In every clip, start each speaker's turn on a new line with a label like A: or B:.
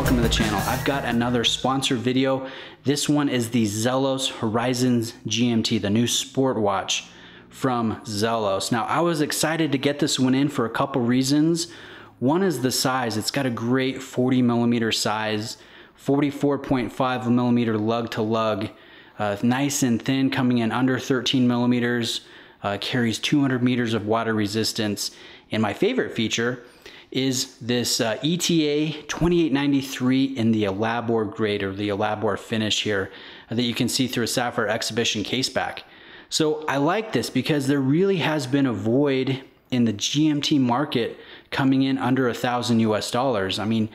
A: welcome to the channel. I've got another sponsored video. This one is the Zelos Horizons GMT, the new sport watch from Zelos. Now, I was excited to get this one in for a couple reasons. One is the size. It's got a great 40 millimeter size, 44.5 millimeter lug to lug, nice and thin, coming in under 13 millimeters, carries 200 meters of water resistance. And my favorite feature is this ETA 2893 in the Elabor grade, or the Elabor finish here, that you can see through a sapphire exhibition caseback. So I like this because there really has been a void in the GMT market coming in under $1,000 US. I mean,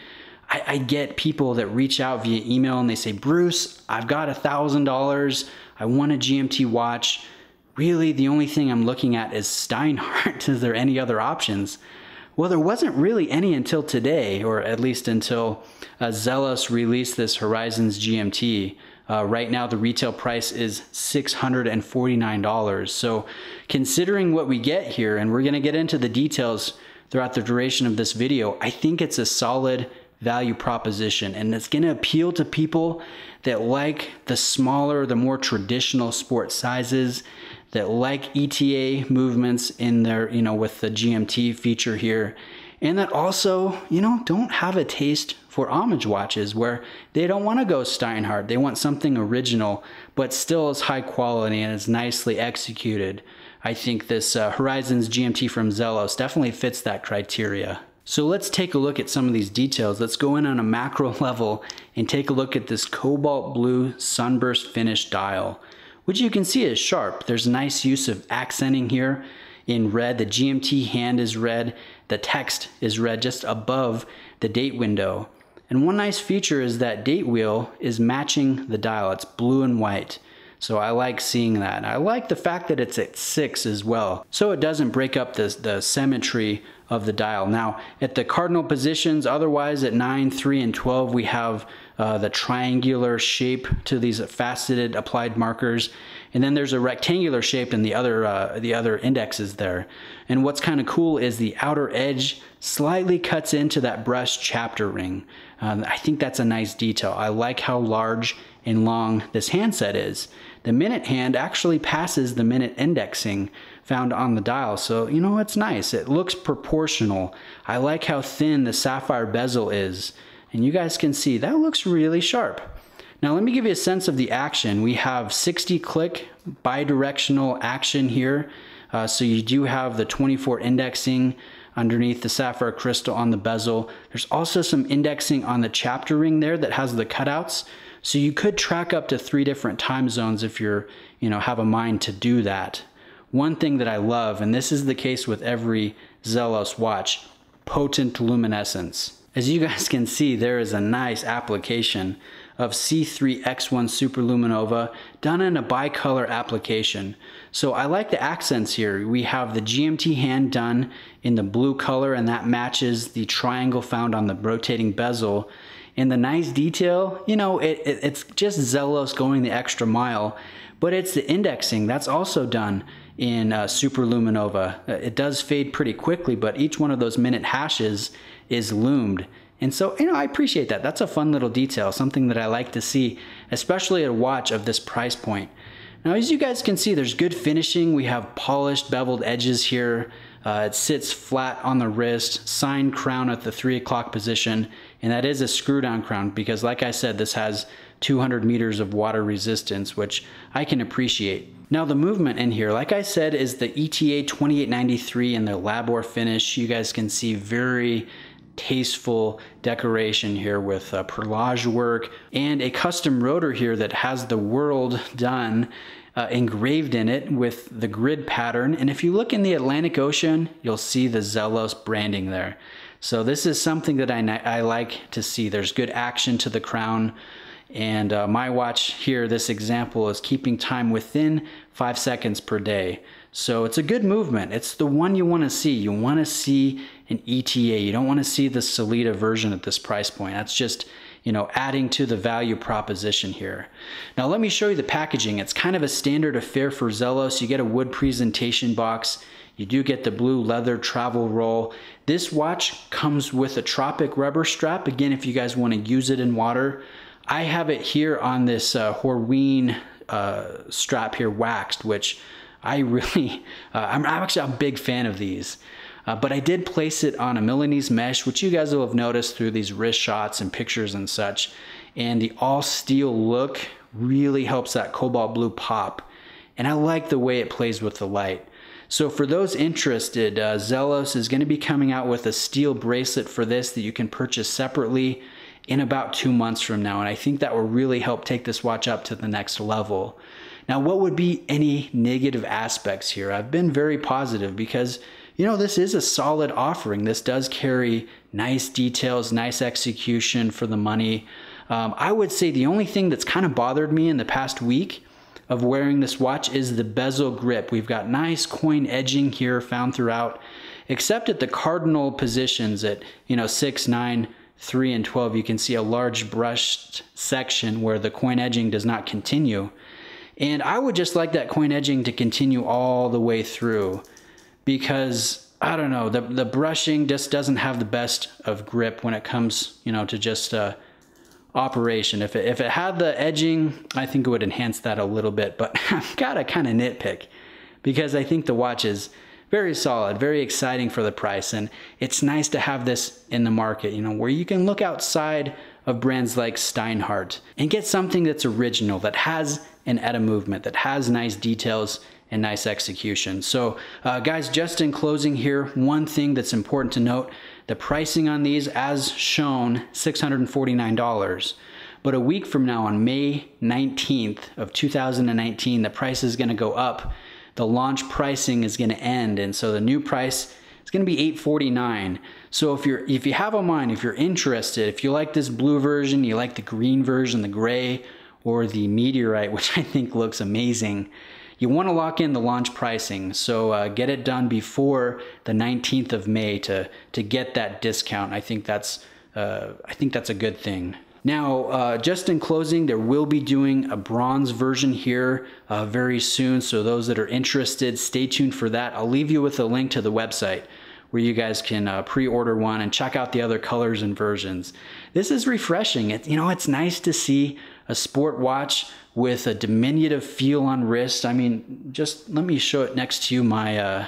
A: I get people that reach out via email and they say, Bruce, I've got $1,000. I want a GMT watch. Really, the only thing I'm looking at is Steinhardt. Is there any other options? Well, there wasn't really any until today, or at least until Zelos released this Horizons GMT. Right now, the retail price is $649. So considering what we get here, and we're going to get into the details throughout the duration of this video, I think it's a solid value proposition, and it's going to appeal to people that like the smaller, the more traditional sport sizes, that like ETA movements in their, with the GMT feature here, and that also, don't have a taste for homage watches where they don't want to go Steinhardt. They want something original, but still is high quality and is nicely executed. I think this Horizons GMT from Zelos definitely fits that criteria. So let's take a look at some of these details. Let's go in on a macro level and take a look at this cobalt blue sunburst finish dial, which you can see is sharp. There's a nice use of accenting here in red. The GMT hand is red. The text is red just above the date window. And one nice feature is that date wheel is matching the dial. It's blue and white. So I like seeing that. I like the fact that it's at 6 as well, so it doesn't break up the symmetry of the dial. Now, at the cardinal positions, otherwise at 9, 3, and 12, we have the triangular shape to these faceted applied markers. And then there's a rectangular shape in the other indexes there. And what's kind of cool is the outer edge slightly cuts into that brush chapter ring. I think that's a nice detail. I like how large and long this handset is. The minute hand actually passes the minute indexing found on the dial, so it's nice. It looks proportional. I like how thin the sapphire bezel is, and you guys can see that looks really sharp. Now let me give you a sense of the action. We have 60 click bidirectional action here, so you do have the 24 indexing underneath the sapphire crystal on the bezel. There's also some indexing on the chapter ring there that has the cutouts. So you could track up to 3 different time zones if you're, have a mind to do that. One thing that I love, and this is the case with every Zelos watch, potent luminescence. As you guys can see, there is a nice application of C3X1 Superluminova done in a bicolor application. So I like the accents here. We have the GMT hand done in the blue color, and that matches the triangle found on the rotating bezel. And the nice detail, it's just Zelos going the extra mile, but it's the indexing that's also done in Superluminova. It does fade pretty quickly, but each one of those minute hashes is loomed. And so, I appreciate that. That's a fun little detail, something that I like to see, especially at a watch of this price point. Now, as you guys can see, there's good finishing. We have polished beveled edges here. It sits flat on the wrist, signed crown at the 3 o'clock position, and that is a screw down crown because, like I said, this has 200 meters of water resistance, which I can appreciate. Now the movement in here, like I said, is the ETA 2893 in the Elabor finish. You guys can see very tasteful decoration here with perlage work and a custom rotor here that has the world done engraved in it with the grid pattern. And if you look in the Atlantic Ocean, you'll see the Zelos branding there. So this is something that I like to see. There's good action to the crown. And my watch here, this example, is keeping time within 5 seconds per day. So it's a good movement. It's the one you want to see. You want to see an ETA. You don't want to see the Solita version at this price point. That's just, adding to the value proposition here. Now let me show you the packaging. It's kind of a standard affair for Zelos. You get a wood presentation box. You do get the blue leather travel roll. This watch comes with a Tropic rubber strap. Again, if you guys want to use it in water. I have it here on this Horween strap here, waxed, which I really, I'm actually a big fan of these. But I did place it on a Milanese mesh, which you guys will have noticed through these wrist shots and pictures and such. And the all steel look really helps that cobalt blue pop. And I like the way it plays with the light. So for those interested, Zelos is going to be coming out with a steel bracelet for this that you can purchase separately in about 2 months from now. And I think that will really help take this watch up to the next level. Now, what would be any negative aspects here? I've been very positive because, you know, this is a solid offering. This does carry nice details, nice execution for the money. I would say the only thing that's kind of bothered me in the past week of wearing this watch is the bezel grip. We've got nice coin edging here found throughout, except at the cardinal positions at, 6, 9, 3, and 12. You can see a large brushed section where the coin edging does not continue. And I would just like that coin edging to continue all the way through because, I don't know, the brushing just doesn't have the best of grip when it comes, to just operation. If it had the edging, I think it would enhance that a little bit, but I've got to kind of nitpick because I think the watch is very solid, very exciting for the price, and it's nice to have this in the market, where you can look outside of brands like Steinhardt and get something that's original, that has an ETA movement, that has nice details and nice execution. So guys, just in closing here, one thing that's important to note, the pricing on these, as shown, $649. But a week from now, on May 19th of 2019, the price is going to go up. The launch pricing is going to end, and so the new price is going to be $849. So if you have a mind, if you're interested, if you like this blue version, you like the green version, the gray, or the meteorite, which I think looks amazing, you want to lock in the launch pricing. So get it done before the 19th of May to get that discount. I think that's a good thing. Now, just in closing, there will be doing a bronze version here very soon. So those that are interested, stay tuned for that. I'll leave you with a link to the website where you guys can pre-order one and check out the other colors and versions. This is refreshing. It's nice to see a sport watch with a diminutive feel on wrist. I mean, just let me show it next to you, my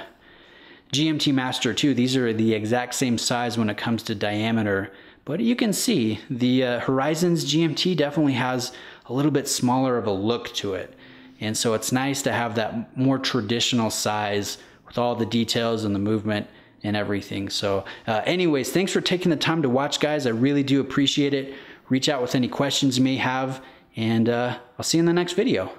A: GMT Master 2. These are the exact same size when it comes to diameter. But you can see the Horizons GMT definitely has a little bit smaller of a look to it. And so it's nice to have that more traditional size with all the details and the movement and everything. So anyways, thanks for taking the time to watch, guys. I really do appreciate it. Reach out with any questions you may have, and I'll see you in the next video.